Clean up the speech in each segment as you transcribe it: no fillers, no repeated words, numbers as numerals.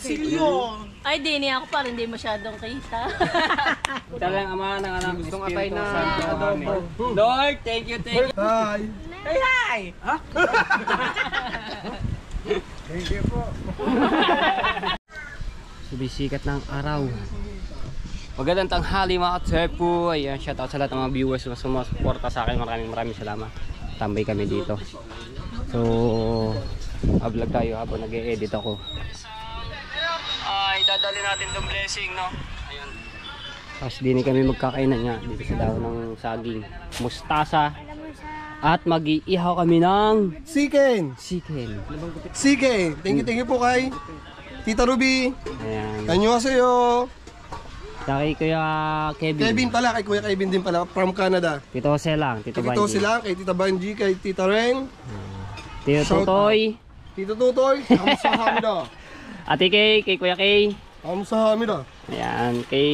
Silyon! Ay, di niya ako parang hindi masyadong kita. Talagang ama ng anak. Gustong atay na adobo. Lord, thank you. Hi! Hi! Ha? Thank you po. Subisikat ng araw. Magandang tanghali mga katsepo. Ayan, shoutout sa lahat ng mga viewers na sumusuporta sa akin. Maraming salamat. Tambay kami dito. So, vlog tayo habang nag-e-edit ako. Ay, dadali natin itong blessing, no? Ayun. Tapos din kami magkakainan niya dito sa dahon ng saging. Mustasa. At mag-iihaw kami ng Siken! chicken. Thank you po kay Tita Ruby. Ayan. Annyeonghaseyo. Kay Kuya Kevin. Kevin pala, kay Kuya Kevin din pala from Canada. Tito Jose lang. Tito Kay Banji. sila, kay Tita Banji, kay Tita Reng, Tito Tutoy. Tito Tutoy, kamsahamnida. Ate Kay. Kay Kuya Kay. Kamsahamnida. Ayan. Kay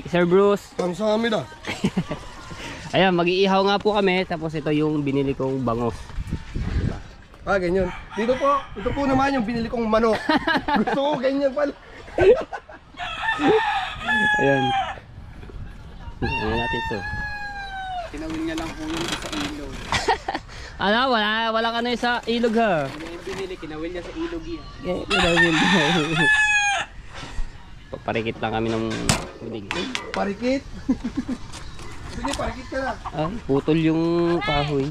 Sir Bruce. Kamsahamnida. Ayan. Mag-iihaw nga po kami. Tapos ito yung binili kong bangos. Ah, ganyan. Dito po, ito po naman yung binili kong manok. Gusto ko ganyan pala. Ayan. Ayan natin ito. Tinawin niya lang po yun sa ilog. Ano? Wala ka na sa ilog ha? Yung binili, kinawin niya sa ilog yan. Paparikit lang kami ng bilig. Parikit. Sige, parikit ka na. Ah, putol yung kahoy.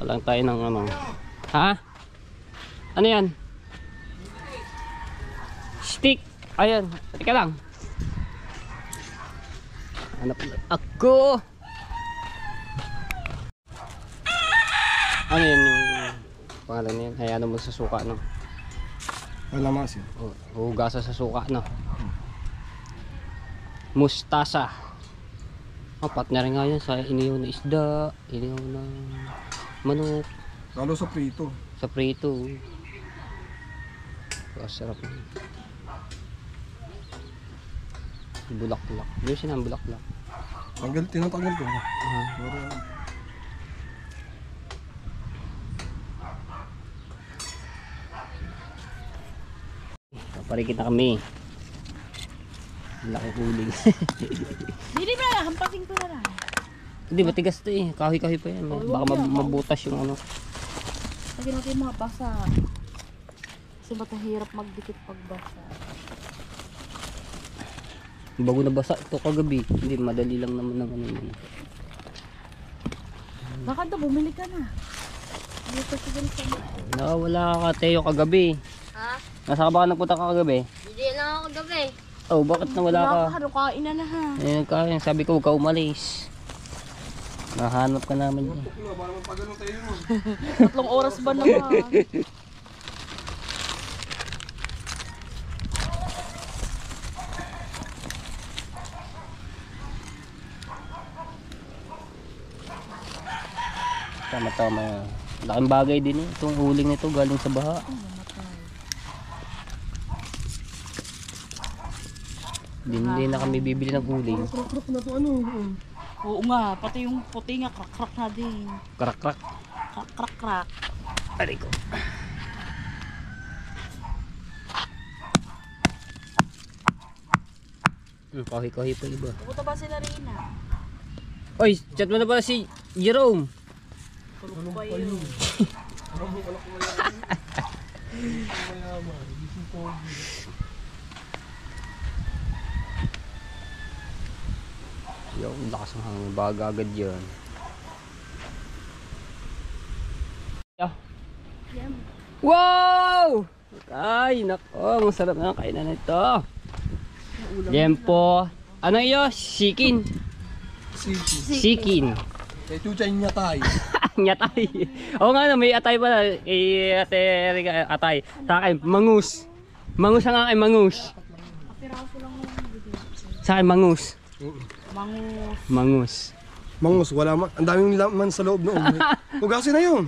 Walang tayo ng ano. Ha? Ano yan? Stick. Ayan. Teka lang. Hanap ako. Ano yan yung pangalan niyan? Hayaan mo sa suka, no? Wala mas yun. Hugasan sa suka, no? Mustasa. Partner nga yan sa inihaw na isda, inihaw na manok, Lalo sa prito. sa prito. Sarap. Bulak-bulak. Yung sinang bulak-bulak. Tinatanggal ko. Paparikit na kami. Laki huling. Hindi ba? Hampating ko na lang. Hindi, matigas to eh. Kahoy-kahoy pa yan. Baka mabutas yung ano. Lagyan natin yung mga basa. Kasi matahirap magdikit pag basa. Bago na basa ito kagabi. Hindi, madali lang naman ng ano yun. Baka daw, bumili ka na. Dito sa ganito. Nakawala ka Teo kagabi. Ha? Nasa ka ba nagpunta ka kagabi? Hindi lang ako gabi. Oh, bakit nawala ka? Ano, kain na na ha. Eh, kaya sabi ko huwag ka umalis. Nahanap ka namin eh. 3 oras ba naman? Tama-tama. Laking bagay din eh. Itong huling nito galing sa baha. Hindi na kami bibili ng huling. Krok na to ano. Oo nga, pati yung puti nga, krak-krak na din. Krak-krak. Krak-krak. Aray ko. Kahoy-kahoy pa iba. Pupunta ba sila Rina? Oy, chat mo na pala si Jerome. Tulog pa yun. Yung lakas ng hangin, baga agad yun. Wow! Ay, nako, masarap na kainan nito. Lempo. Ano iyo? Sikin. Sikin. Kay Chuchay niya tayo. Nyatay. Oo nga, no, may atay pala. Ate Erika, atay. Sa akin, mangus. Mangus ang akin, mangus. Sa akin, mangus. Mangus. Mangus, wala man. Ang daming laman sa loob noon. Hugasin na yun.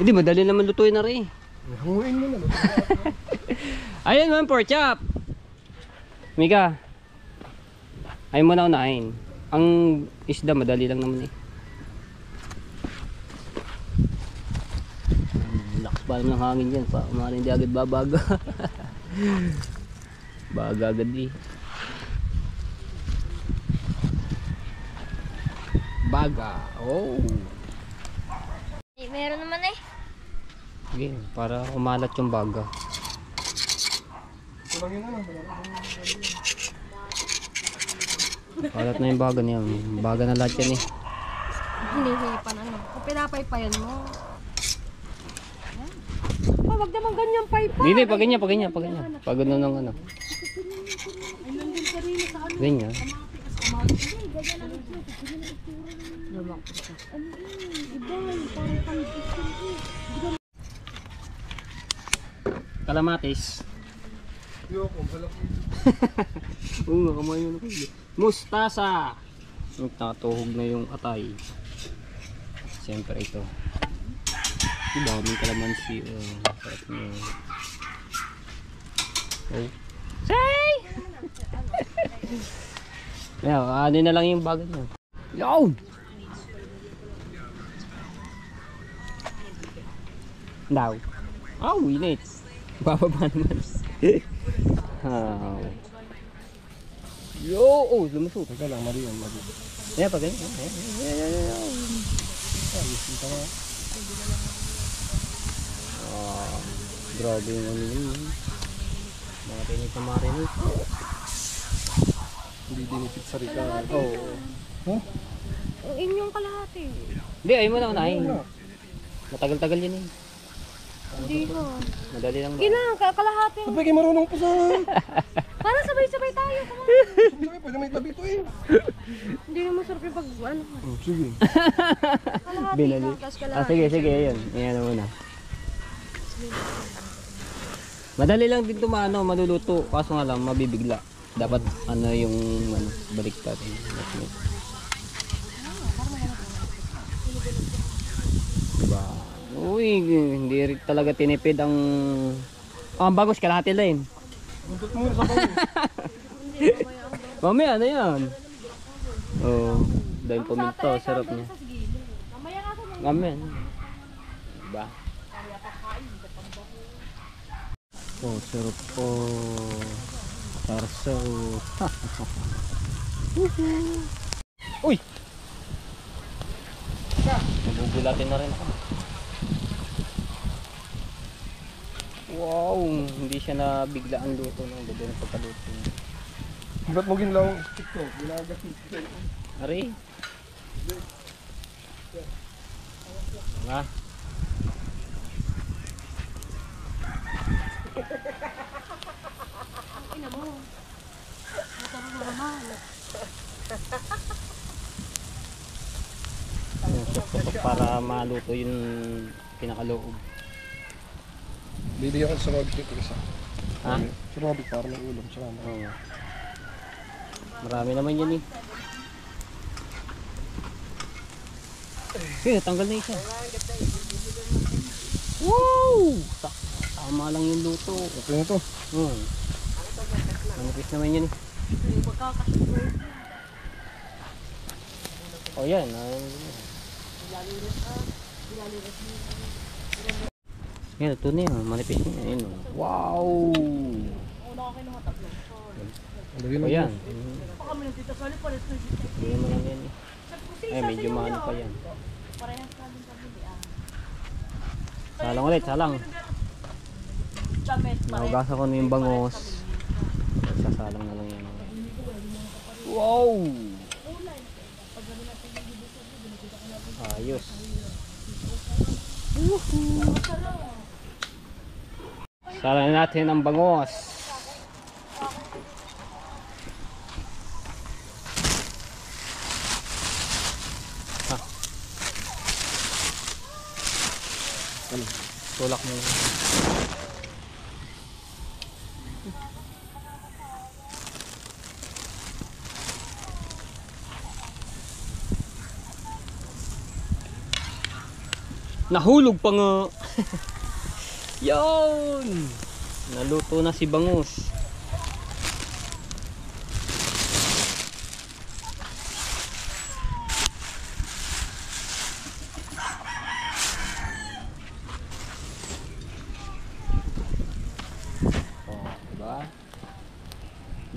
Hindi, madali naman lutuin na rin. Hanguin mo na. Ayun man, pork chop. Mika. Ayun mo na unahin. Ang isda, madali lang naman eh. Lakas pa naman ng hangin dyan. Maaaring hindi agad babaga. Baga agad eh. Baga. Oh. Meron naman eh. Sige, para umalat yung baga. Ito lang yun ano. Kalat na yung baga niya. Baga na lahat yan eh. Hinihipan ano. Kung pinapaypayan mo. Oh, wag naman ganyan paypa. Hindi, pag ganyan. Pag ano ng ano. Ganyan. Kalamatis. Yoko, halak. Oo nga, kamay yun ako. Mustasa! Nakatuhog na yung atay. Siyempre ito. Daming kalamansi. Sarap niya. Oh. Say! Ayan, ano na lang yung bagay niya. Yo! Daw. Oh, init. Bababa naman. Yo! Oh, lumusot. Teka lang, mali yan, mali. Ayan, pag ganyan. Grabe yung ano yun. Mga tinig na marinig. Hindi dinipit sa rika. Oo. Huh? Ang inyong kalahati. Hindi, ayun mo na unahin. Matagal-tagal yun eh. Hindi ko. Madali lang. Kailangan kalahati. Ba't ba kayo marunong pa sa... Para sabay-sabay tayo. Come on. Sabi, pwede may tabi ito eh. Hindi naman sarap yung pag ano. Sige. Kalahati Binali. lang. Tapos kalahati. Sige, ayun. Ayan muna. Madali lang din tumano, maluluto. Kaso nga lang, mabibigla. Dapat ano yung ano, baliktad. Diba? Uy, hindi rin talaga tinipid ang... ang bagos, kalahati lang. Buntot mo sa bawo. Mamaya, ano yan? Oh, dahil puminto, sarap niya. Mamaya. Diba? Oh, sarap po. Tarso. Uy! Nagugulatin na rin ako. Wow! Hindi siya na bigla ang luto ng ganda ng pagkaluto. Ba't mo ginlaw ang stick ko? Ginagas yung stick. Ari! Nga? Ina mo. Masarap na naman. Para maluto yung pinakaloob. Bili ako sa Robic ito isa. Ha? Sa Robic para may ulam. Tsaka na. Oo. Marami naman yan eh. Sige, tanggal na isa. Wow! Tama lang yung luto. Ito na ito. Manipis naman yan eh. O yan. Yan, ito na yan. Manipis na yan. Wow! Lagyan O mo. yan. Lagyan mo lang yan eh. Ay, medyo maano pa yan. Salang ulit, salang. Nahugasan ko na yung bangos. Sasalang na lang yan. Wow! Ayos. Salang natin ang bangos. Tulak mo. Nahulog pa nga. Yan. Naluto na si bangus.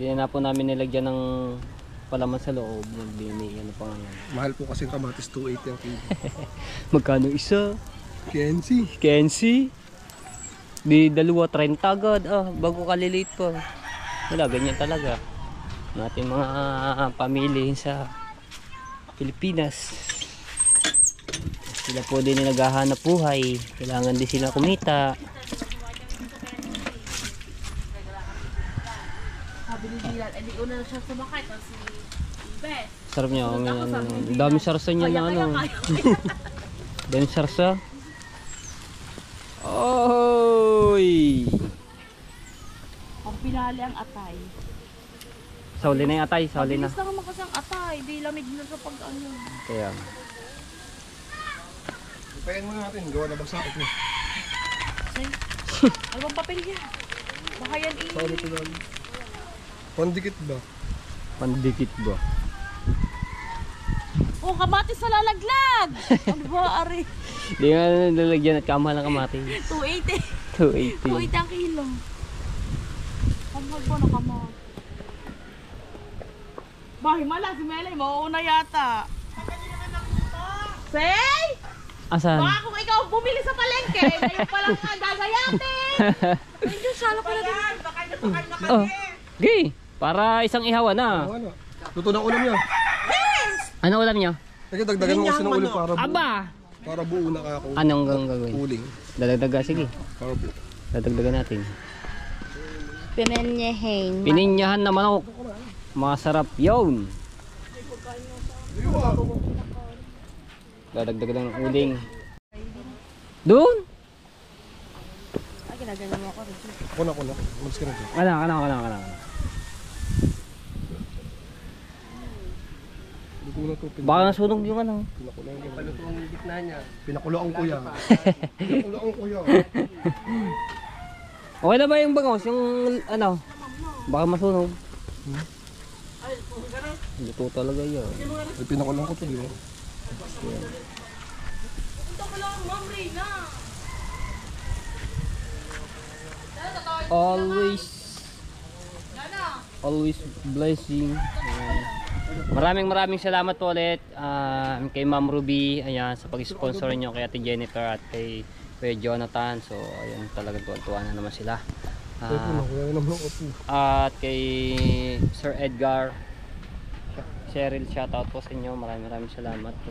Hindi na po namin nilagyan ng palaman sa loob. Nagbini, ano pa ngayon. Mahal po kasi kamatis, 280 ang kilo. Magkano isa? Kenzie. Kenzie? Di dalawa, 30 agad. Bago kaliliit pa. Wala, ganyan talaga. Natin mga pamilya sa Pilipinas. Sila po din naghahanap buhay. Kailangan din sila kumita. Sabi ni Dylan, di una na siya sumakay kasi Bes. Sarap niya. Ang dami sarsa niya na ano. Dami sarsa. Oy! Ang pinali ang atay. Sauli na yung atay. Sauli na. Mabilis lang naman kasi ang atay. Di lamig na sa pag ano. Kaya. Ipayin mo natin, gawa na bagsakit mo. Say, ano bang papel yan? Baka yan Paano ito lang? Pandikit ba? Pandikit ba? Oh, kamatis sa lalaglag! Ano ba, Ari? Hindi nga nalagyan at kamahal ng kamatis. 280. 280. 280 ang kilo. Kamahal po na kamahal. Bahay mala, si Melay, mauuna yata. Say! Asan? Baka kung ikaw bumili sa palengke, ngayon pa lang nga gagayatin. Medyo sala pala din. Oh. Okay. Para isang ihawan na. Ano? Luto ng ulam niya. Ano ulam niyo? Kaya dagdagan mo kasi ng ulam para buo na ka ako. Anong gagawin? Uling. Dadagdaga, sige. Para buo. Dadagdagan natin. Pinenyehin. Pininyahan na manok. Masarap yun. Dadagdagan ng uling. Doon? Ay, ginagawa mo ako rin. Kuna. Mags ka na dyan. Kana. Luto na to. Baka nasunog yung ano. Pinakulo ang Paluto ang gitna niya. Pinakulo ang kuya. Pinakulo ang kuya. Okay na ba yung bangos? Yung ano? Baka masunog. Luto talaga yun. Ay, pinakulo ko to, di ba? Ito ko lang, Ma'am Rina. Always blessing. Maraming salamat po ulit kay Ma'am Ruby, ayan, sa pag-sponsor niyo kay Ate Jennifer at kay Kuya Jonathan. So ayan, talagang tuwan-tuwa na naman sila. Ay, kuya naman ako po. At kay Sir Edgar, Cheryl, shoutout po sa inyo. Maraming salamat po.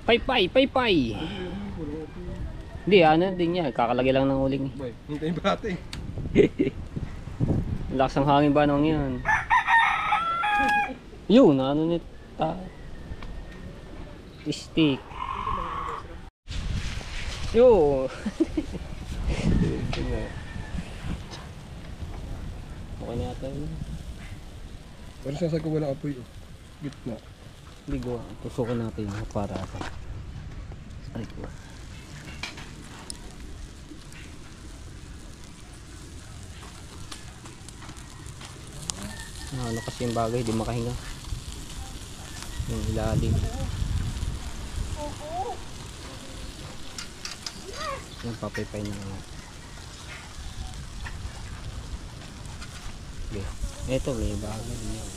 Paypay. Hindi, ano din niya, kakalagay lang ng uling. Boy, hintayin ba natin? Lakas ng hangin ba nung yun? Yun, ano nito? Stick. Yo. Okay na yata yun. Pero sasag ko wala apoy. Gitna. Ligo, tusukin natin para sa aray ko. Ano kasi yung bagay, di makahinga. Yung ilalim. Yung papaypay na lang. Okay. Ito, may bagay din yan.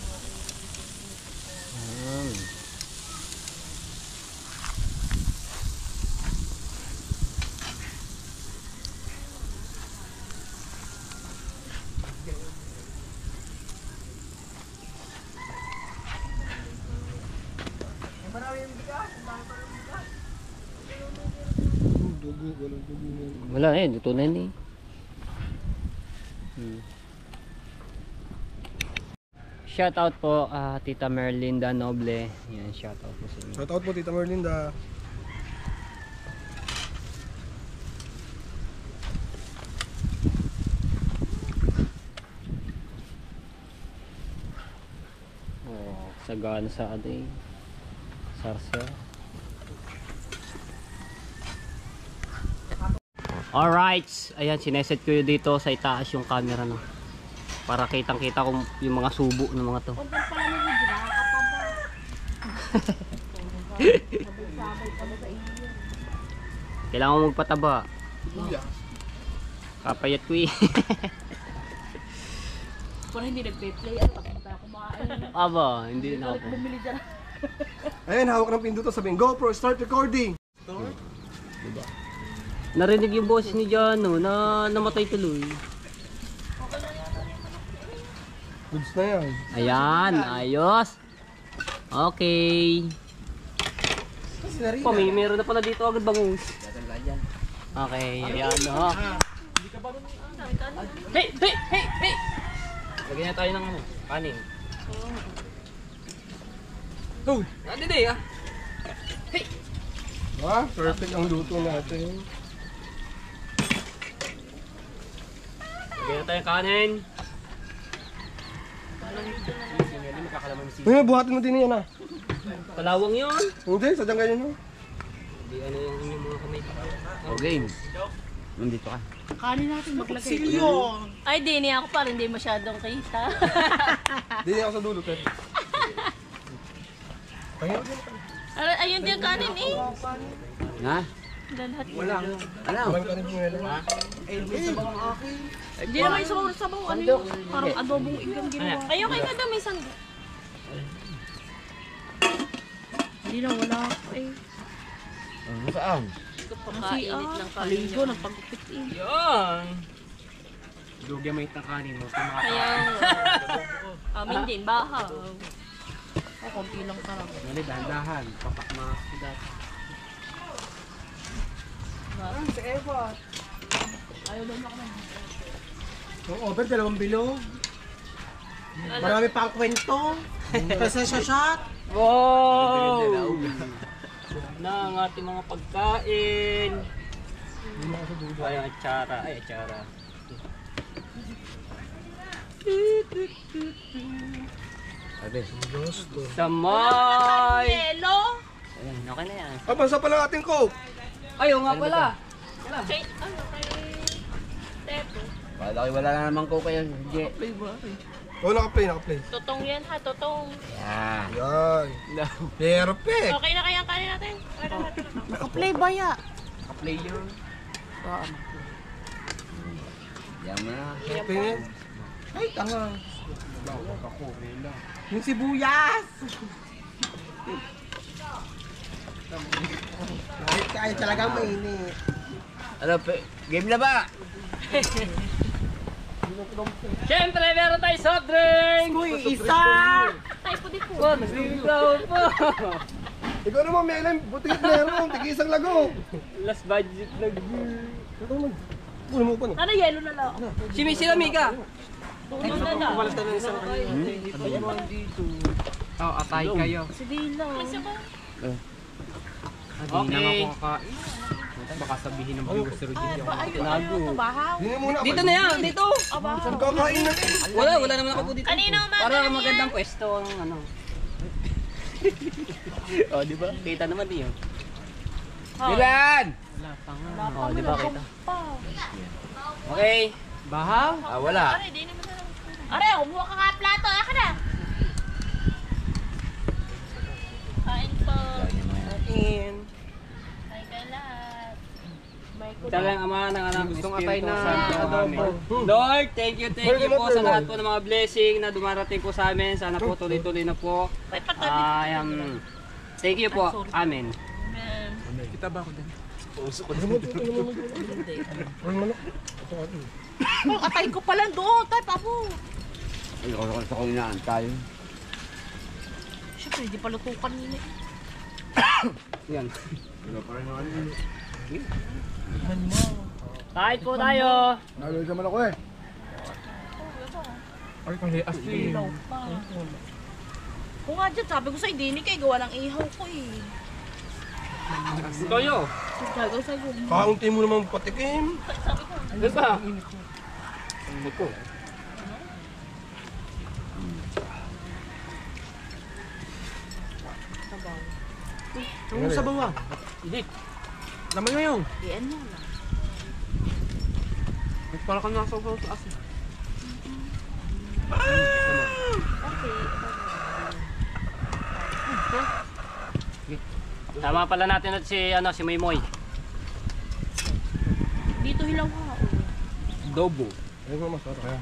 Dugo, walang dugo. Wala eh, luto na yun eh. Shoutout po Tita Merlinda Noble. Yan, shoutout po sa inyo. Shoutout po Tita Merlinda. Oh, sagana sa ating sarsa. Alright, ayan, sineset ko yun dito sa itaas yung camera no. Para kitang-kita ko yung mga subo ng mga to. Content pala ni Rudy, nakakapapa. Sabay-sabay pala sa iyo. Kailangan mo magpataba. Kuya. Kapayat ko eh. Para hindi nagpe-play, ano, pagpunta ako kumain. Aba, hindi na ako. Bumili dyan. Ayun, hawak ng pindutan. Sabihin, GoPro, start recording. Narinig yung boses ni Jano na namatay tuloy. Goods na yan. Ayan, ayos. Okay. Pa, meron na pala dito agad bangus. Okay, ayan o. Hey, hey, hey, hey! Lagyan na tayo ng ano, kanin. Oh, nandito eh ah. Hey! Perfect ang luto natin. Lagyan na tayo ng kanin. Uy, buhatin mo din yan ah. Kalawang yun. Hindi, sadyang ganyan mo. Hindi ano yung inyong mga kamay. Okay. Nandito ka. Kanin natin maglagay. Ay, di niya ako parang hindi masyadong kita. Hindi ako sa dulo, Ted. Kaya Ayun din ang kanin eh. Ha? Lahat. Ano? marami ka rin pumela. Hindi naman yung sabaw, ano yun? Parang adobong igang ginawa. Ayun kayo na may sando. Hindi na, wala ako eh. Saan? Pakainit ng kanin. Paligo, nagpagupit eh. Yan. Lugyan mo itang kanin mo. Kaya, amin din, bahaw. Oh, konti lang talaga. Dali, dahan-dahan. Papak mga sudat. Ayaw ba na kami? Yung over, 2 bilog. Marami pa ang kwento. Kasi sa shot. Wow! Na ang ating mga pagkain. Ay, ang atsara. Ay, atsara. Samay! Yelo? Ayan, okay na yan. Ah, bansa pala ating coke. Ayaw nga pala. Kay, ano, kay... Tepo. Wala na naman ko kayo. Hindi. Oh, naka-play. Totong yan ha, totong. Yeah. Yan. Perfect. Okay na kaya ang kanin natin? Okay na natin. Naka-play ba ya? Ka-play yun. Yan mo na. Perfect. Ay, tanga. Yung sibuyas. Kahit talagang mainit. Ano, game na ba? Siyempre, meron tayo soft drink! Uy, isa! Tayo po dito. Oh, nagsigaw po! Ikaw naman, Melan. Buti meron. Tigi isang lago. Last budget lang. Puno mo pa no. Ano, yelo na lang. Sila Mika. Tulog na lang. Oh, atay kayo. Si Dino. Isa ba? Okay. Baka sabihin ng viewers si Rodin yung Ayun, ano, bahaw. Hindi na muna. Dito na yan, dito! Kakain na. Wala naman ako po dito. Kanina umaga Para lang magandang pwesto ang ano. Oh, di ba? Kita naman din yun. Milan! Oh, di ba kita? Okay. Bahaw? Ah, wala. Are, di naman na lang. Are, kumuha ka nga plato. Aka na. Kain po. Kain ka lahat. Talagang ama ng anak. Gusto nga tayo na adobo. Lord, thank you po sa lahat po ng mga blessing na dumarating po sa amin. Sana po tuloy-tuloy na po. May patabi. Thank you po. Amen. Kita ba ako din? Oh, atayin ko pala doon. Tayo pa po. Ay, ako sa kulinaan tayo. Siyempre, hindi pa luto kanina eh. Yan. Kahit po tayo. Naloy naman ako eh. Ay, kang lias eh. Ilaw pa. Kung nga dyan, sabi ko sa hindi kay gawa ng ihaw ko eh. Toyo. Gagaw sa'yo. Kaunti mo naman patikim. Ano ba? Ito. Yung sabaw ah. Hindi. Naman mo yung. Diyan mo lang. Para ka nasa ulo sa asin. Tama pala natin at si Maymoy. Ito hilaw ka. Adobo. Ayun mo masarap. Kaya.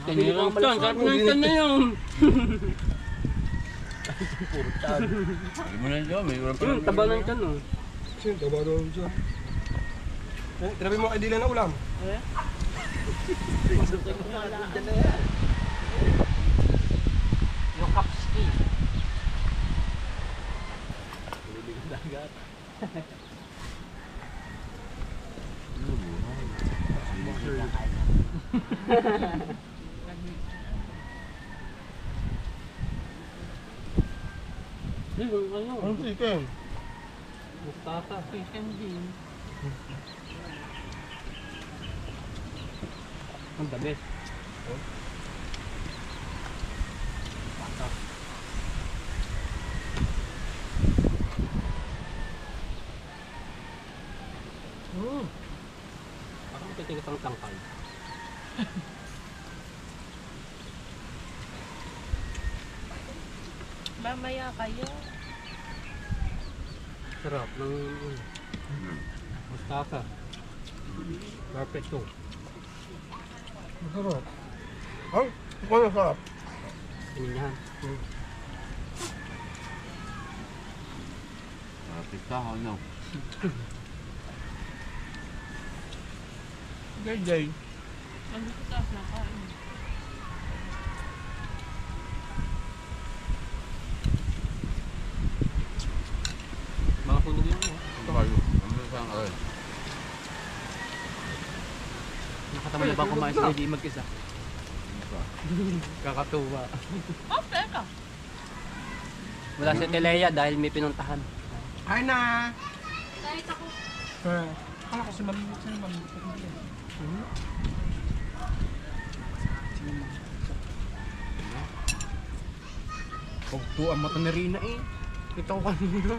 Tinirang tan, sarap ng tan na yun. Hindi mo na yun, may ulam pa Taba ng tan oh. Sino, taba doon siya. Tinabi mo kay Dylan na ulam. Yung kapski. Ano? Anong chicken? Mustasa. Chicken din. Ang the best. Parang titigas ang tangkal. Mamaya kayo. Sarap ng mustasa. Perfect to. Masarap. Ang? Ito na sarap. Yan. Pista, ano? Gay. Ang taas na kain. Mga sunog yun. Tayo. Ano saan ka rin? Nakatama na ba kumain sa hindi mag-isa? Kakatuwa. Oh, teka. Wala si Teleya dahil may pinuntahan. Ay na! Kahit ako. Akala ko si Mami. Pagto ang mata ni Rina eh. Ito ko kanina.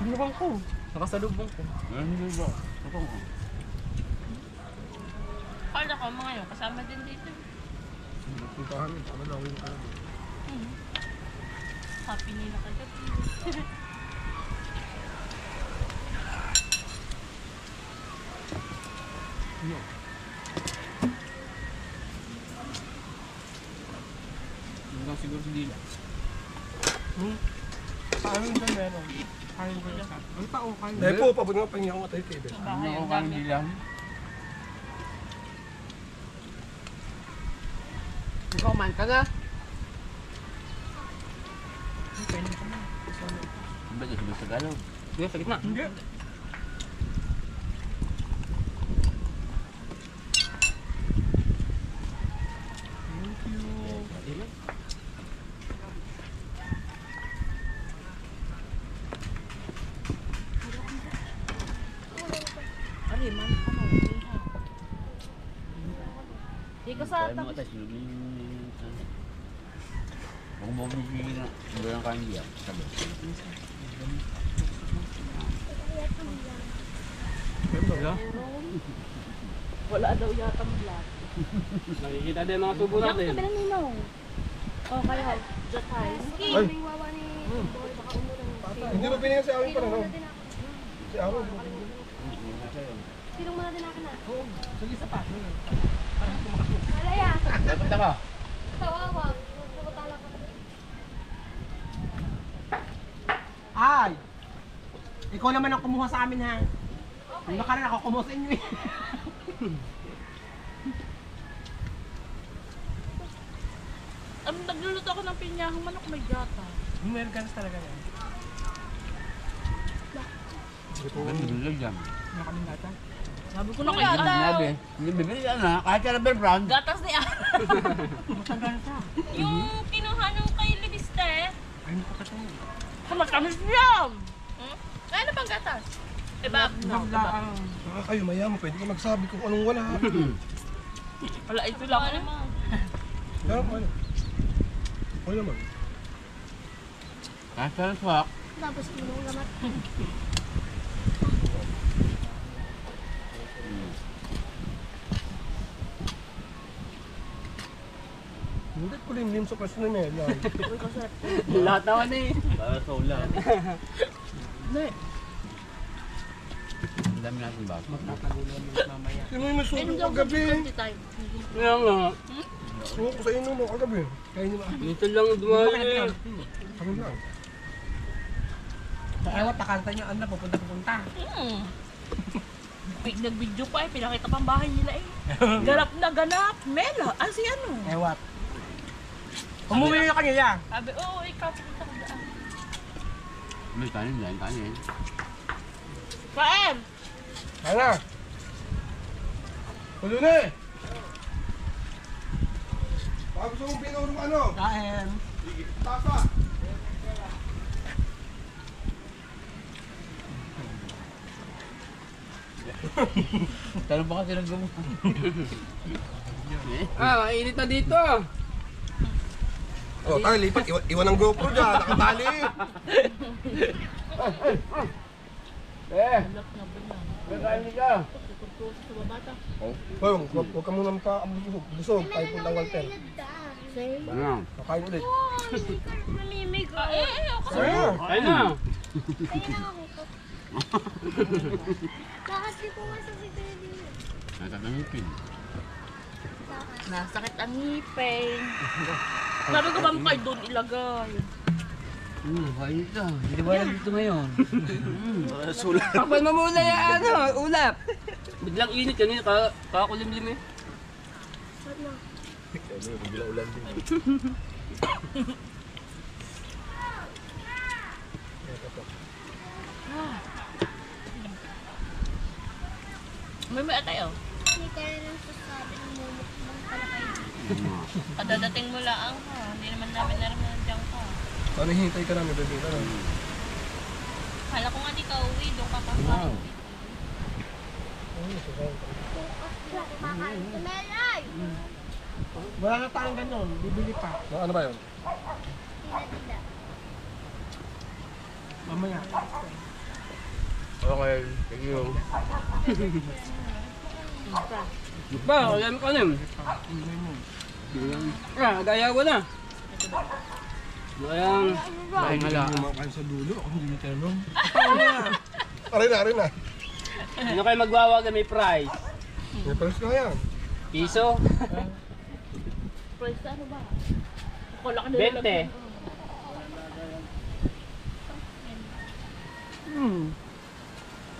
Binabang ko. Nakasalubong ko. Hindi ba? Ito ko. Kala ko mga yun, kasama din dito. Puntahan mo. Ano lang yung kanan. Happy nila kagabi. Hindi lang siguro si Dila. Paano yung meron? Kain ko yung sabi. Ang tao kain. Dahil po, pabot nga pahinga ko matay kay Bes. Sa Hindi bahay ako ang kain dami. Dila. Ikaw man ka na. Ang ba't yung sa galaw? Hindi, sa gitna. Hindi. Ari, man, ano? Di ka sa Kaya mga tayo, sino yung... Huwag mo bibigyan na. Hindi lang kain Dila. Sabi. Wala daw yata mag-vlog. Nakikita din mga tubo Yak, natin. sabi ng ninong. Oh, kaya, just hi. Ay! Hindi ba binigyan si Aaron pa na, no? Si Aaron. Silong mo na din akin na. Sige sa pa. Malaya. Dapat na ka. Tawawag. Nagpapatala ka. Ay! Ikaw naman ang kumuha sa amin ha. Yung nakaraan ako kumuha sa inyo eh. Nagluluto ako ng pinyahong manok, may gata. Meron ka talaga yan. Hindi lang dyan. Meron kami nata. Sabi ko na kay gata. Sinabi. Hindi bibili ka na. Kahit ka rubber brand. Gatas ni Ara. Matanggal ka. Yung kinuha nung kay Libiste. Ay, makakatayin. Matamis niya. Ano bang gatas? Iba. Nabla ang... Baka kayo mayaman, pwede ka magsabi kung anong wala. Wala, ito lang. Pero ano? Okay naman. Kahit ka ng swak. Tapos kinong gamat. Hindi ko limlim sa question na yan. Lahat naman eh. Para sa ulam. Hindi. Dami natin ba? Sino yung nasuko kagabi? Kaya nga. Suko ko sa ino mo kagabi. Kaya niyo ba? Dito lang dumali. Kami lang. Sa ewat, nakanta niyo, ano, pupunta. Nag-video pa eh, pinakita pang bahay nila eh. Ganap na ganap. Mela, si ano? Ewat. Umuwi ka niya. Sabi, oo, ikaw pupunta ko daan. May kanin dyan, kanin. Kain! Ano? Tuloy na eh. Baka gusto mong pinurong ano? Kain. Tasa. Talo ba kasi nag gamot? Mainit na dito. Oh, tayo lipat. Iwan ang GoPro dyan. Nakatali. Kakain ka. Hoy, huwag ka muna busog. Tayo punta Walter. Ano? Kakain ulit. Mamimig ka. Ako. Ayun na. Bakit di ko masakit na din? Natatanipin. Nasakit ang ngipin. Sabi ko bang kayo doon ilagay? Kain ka. Hindi ba lang dito ngayon? Takpan mo muna yung ulap. Biglang init kanina, kakakulimlim eh. May tayo. Hindi ka rin ang sasabi ng mumukbang pala kayo. Kadadating mo lang ha. Hindi naman namin naraman nandiyan ka. Ano hintay ka namin, bebe? Ano? Kala ko nga di ka uwi. Doon ka pa. Kumakain si Melay! Wala na tayong ganun. Bibili pa. Ano ba yun? Tinadila. Mamaya. Okay, thank you. Ba, alam ko ano yun. Gaya ko na. Kayang... Kumakain sa dulo. Ako hindi na tanong. Arin na. Ano kayo magwawagan may price? May pares ka yan. Piso? Price ano ba? Wala ka nila. 20.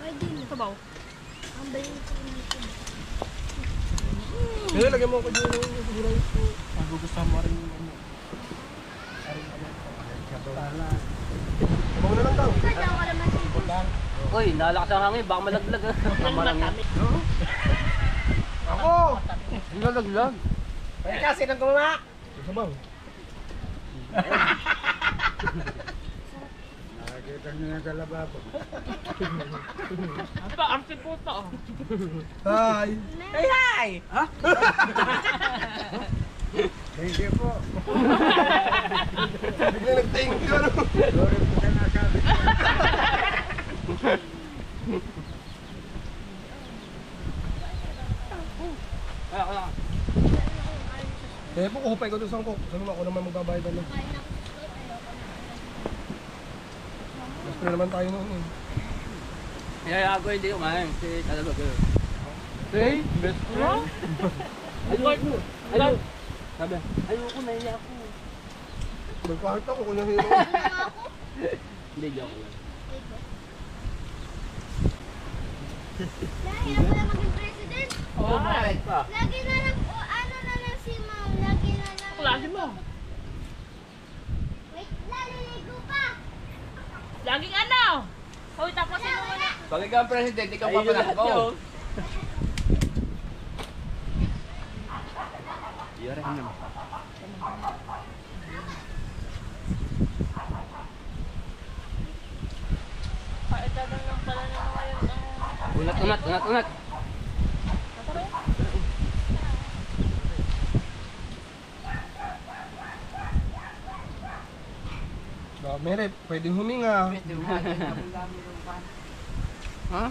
Pwede na. Sabaw. Ang baling ko dito. Kaya lagyan mo ako dyan ng siguro. Magugustuhan mo rin yung ano. Kumang na lang daw. Kaya wala masipon. Uy, nalakas ang hangin, baka malaglag ah. Matamit. Ako! Malaglag. Kaya kasi nang gumawa. Sabang. Ang pa-arti po to. Hi! Hey, hi! Bigla nag-thank you. Ano? Kaya po, kuhupay ko doon sa angkok. Sabi mo, ako naman magbabayad ano. Mas pero naman tayo noon eh. Kaya ako hindi kumain, kasi talaga ko. Hey, best friend. Ayun. Sabi, ayoko na, hindi ako. Magpahart ako kung nahiro. Hindi, joke lang. Lagi na pala maging president. Oo, bakit pa? Lagi na lang, o ano na lang si Ma'am. Lagi na lang. Klase mo. Wait, laliligo pa. Laging ano? Hoy, tapos sino mo na? Pag ikaw ang president, ikaw pa pala ko. Yari naman. Paitadang lang pala na ngayon ang... Unat. Merit, pwedeng huminga. Ha?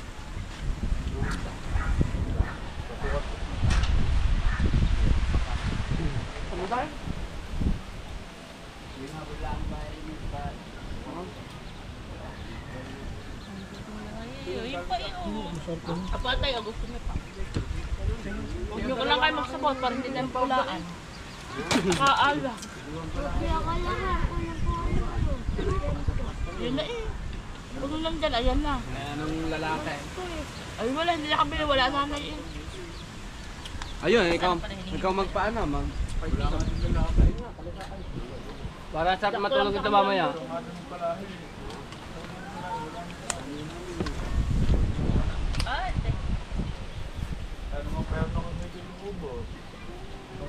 Ano tayo? Yun pa yun. Kapatay, gusto niya pa. Huwag niyo ko lang kayo magsabot para hindi tayo paulaan. Nakaala. Kaya ka lahat. Kulang po ako. Yun na eh. Huwag mo lang dyan, ayan na. Anong lalaki? Ay wala, hindi na kami wala nanay eh. Ayun, ikaw magpaano, mag... Para sa matulog ito mamaya.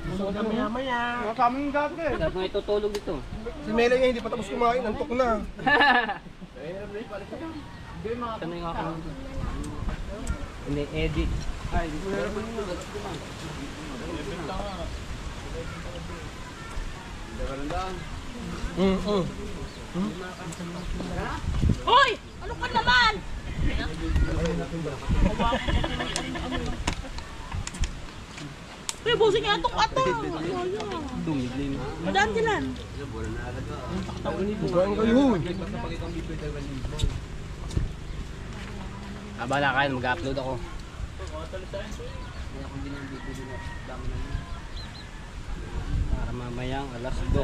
Gusto na maya-maya. Kaming gabi eh. Dapat nga itutulog ito. Si Mela nga hindi pa tapos kumain, antok na. Ano yung ako? Hindi, edit. Ay, di ko na Hoy! Ano ka naman? Uy, busing nga itong ato. dumiglim. Madaan silan. Bukain kayo. Abala kayo, mag-upload ako. Para mamayang alas 2.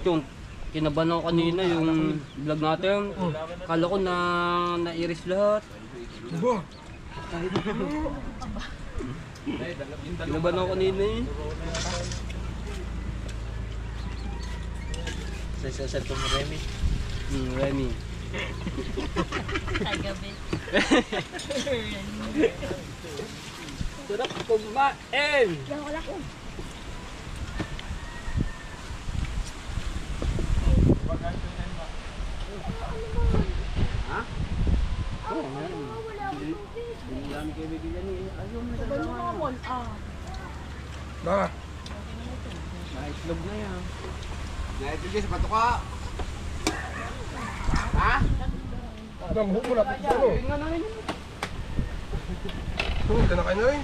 Yung kinabahan ako kanina yung vlog natin. Kala ko na nairis lahat. Diba? Kinabahan ako kanina eh. Sa ko mo, Remy. Remy. Ay, gabi. Sarap kumain! Ha? Oo, meron. Hindi kami kayo bibigyan eh. Ayun, may dalawa. Tara. Naislog na yan. Naitigil sa bato ka. Hanggang huko na pito ano. Ito na kayo na eh.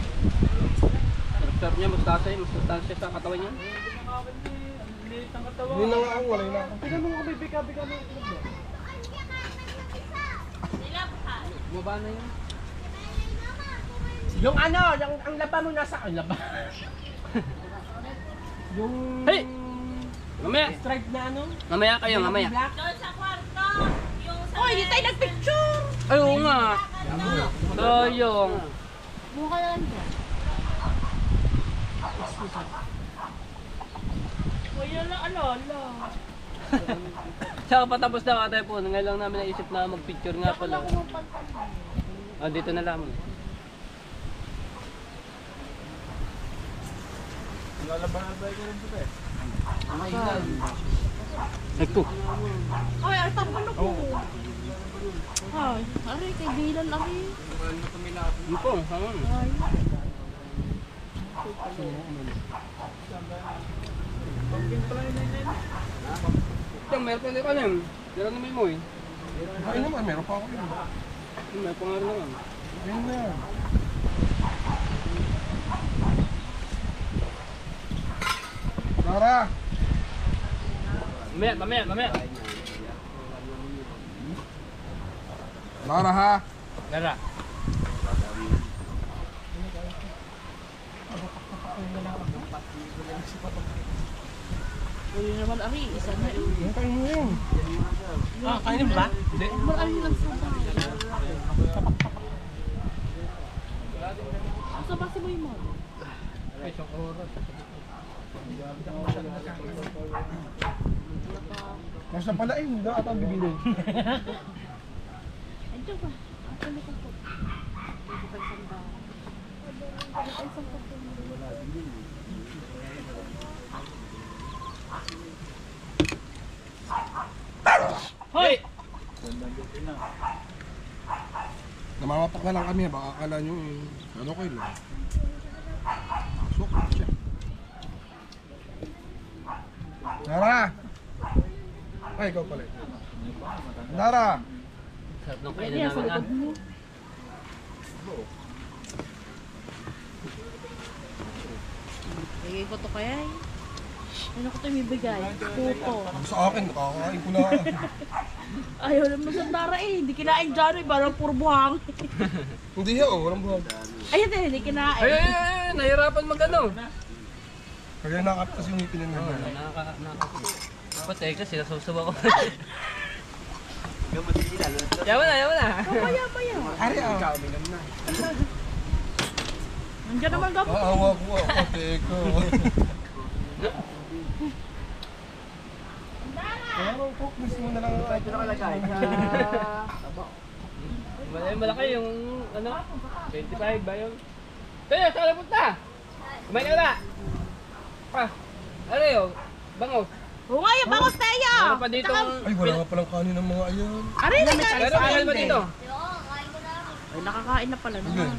Sarap niya, mustasa yun. Mustasa sa katawan niya. Hindi na nga ako, wala na ako. Bumaba na yun. Yung ano, ang laba mo nasa... Ang laba. Yung... Hey! Mamaya! Stripe na ano? Mamaya kayo, mamaya. Black. Doon sa kwarto. Yung sa... Hoy, hindi tayo nagpicture. Ay, oo nga. Sayang. Buka na lang dyan. Hoy, yun lang, ano. Tsaka patapos na katay po. Ngayon lang namin naisip na mag-picture nga pala. Ah, dito na lamang. Ito. Hoy, ay, ano ko. Ay, aray, kay Bilan lagi. Ano po? Hangon. Ay. Itang meron pa rin ka lang. Meron naman mo eh. Ay naman, meron pa ako yun. May pangalan naman. Ayun na yan. Tara! Mamaya. Tara ha! Lara. Uy, naman, ari, isa na eh. Ang kain mo yun. Ah, kainin mo ba? Hindi. Marami lang sa Asa ba si Boy mo? Nasa pala eh, hindi ata ang bibili. Ito ba? Ano ko po? Hoy! Namamapak na lang kami, baka akala nyo eh. Ano kayo lang? Pasok siya. Tara! Ay, ikaw pala eh. Tara! Sarap ng kainan namin ah. Bigay ko to kaya eh. Ano ko ito may bigay? Puto. Sa akin, nakakain ko na. Ayaw naman sa Dara eh. Hindi kinain dyan eh. Parang puro buhang. Hindi yan, walang buwan. Ayun eh, hindi kinain. Ay, nahirapan mag-ano. Kaya nakakaptas yung ngipin niya. Patay ka, sinasusuba ko. Yaman na. Paya. Ari ah. Nandiyan naman gamot. Aawa ko ako, teko. Kaya ang cook mismo na lang ang ito nakalagay. Malaki yung ano, 25 ba yun? Kaya, saan na punta? Kumain ka na! Ano yun? Bango. Oo nga yung bangos tayo. Meron pa dito. Ay, wala nga palang kanin ng mga ayan. Aray, nagkain Meron sa pa akin ba dito? Ay, nakakain na pala Sige. naman.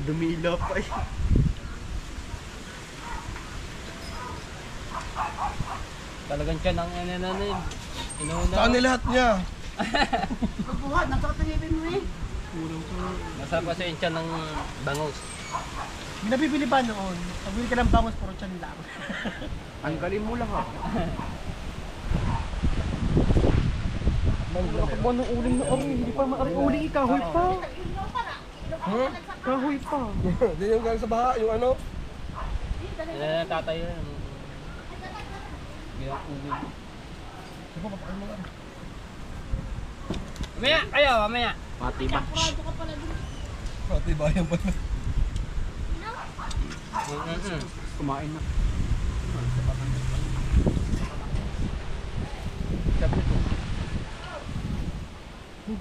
Dumila pa eh. Talagang siya ng ano yun. Inuuna. Saan lahat niya? Buhat, nakakatangibin mo eh. Masarap kasi yung siya ng bangus. May nabibili ba noon? Pabili ka ng bangos, puro tiyan lang. Ang galing mo lang ha. Ako nung uling na orin, hindi pa uling kahoy pa. Hmm? Kahoy pa. Hindi yung galing sa baha, yung ano. Yan ang tatay yun. Mamaya. Pati ba? Pati bayan pa na. Kumain na.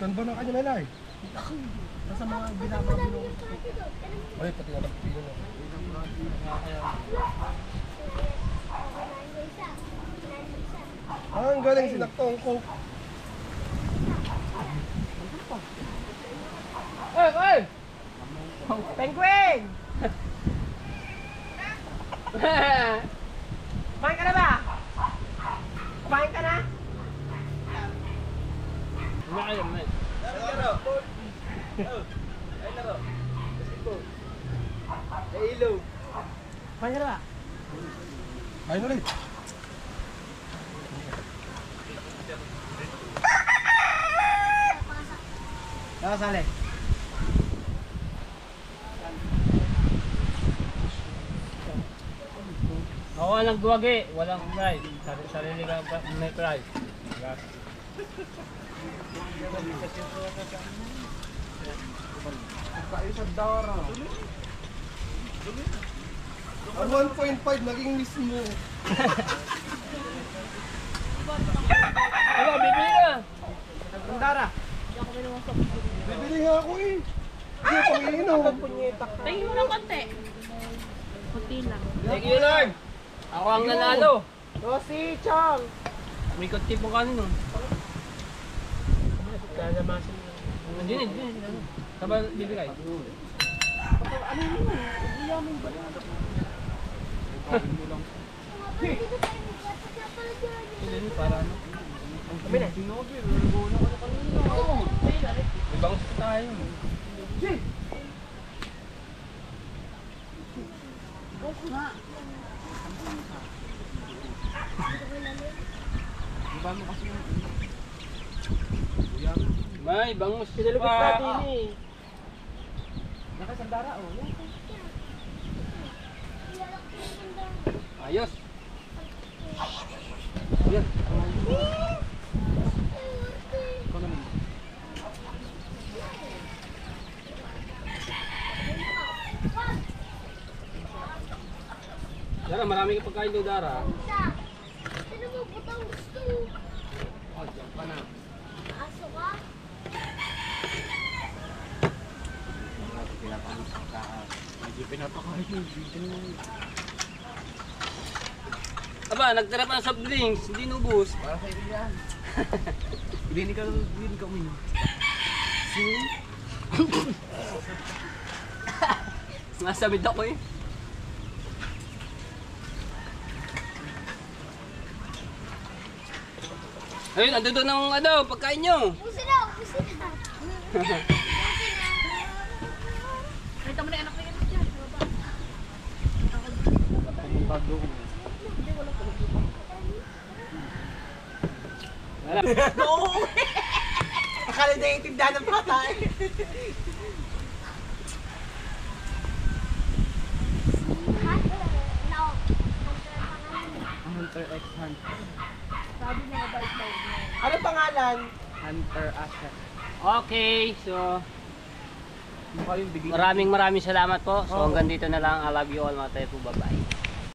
Tan ba na kanya melay? Sa mga binababilo. Ay, pati nga nagpilo na. Ah, ang galing sinaktong coke. Oy! Penguin! Kumain ka na ba? Kumain ka na? Kumakain man. Kumain ka na ba? Ayun ulit. Nakasali. Ako walang duwagi, walang price. Sarili ka may price. Ang 1.5 naging mismo. Ano, bibili ka? Andara. Bibili nga ako eh. Hindi ko pangiinom. Tingin mo ng konti. Kunti lang. Thank you, Lord. Ako ang nanalo. Rosie, Chong! May konti po kanin, no? Kalamasin. Hindi. Saba bibigay. Hindi, para ano? Kami na. May bangus pa tayo. May bangus Pinalabit pa. natin eh. Nakasandara oh. Ayos. Ayan. Dara, marami ka pagkain doon, Dara. Sino mo butang gusto? Oh, diyan pa na. Aso ka? Hindi pinapakain yung video. Aba, nagtira pa ng soft drinks, hindi nubos. Para sa iyo yan. Hindi ka uminom. Nasabit ako eh. Ayun, ando doon ng ano, pagkain nyo. Ubusin na, ubusin na. Ubusin na. Nakita mo na yung anak ko yan dyan. doon. Oo! Akala na yung tindahan ng bata eh. Hunter x Hunter. Ano pangalan? Hunter Asset. Okay, so Mukha yung bigay. maraming salamat po. So hanggang dito na lang. I love you all mga tepo. Bye-bye.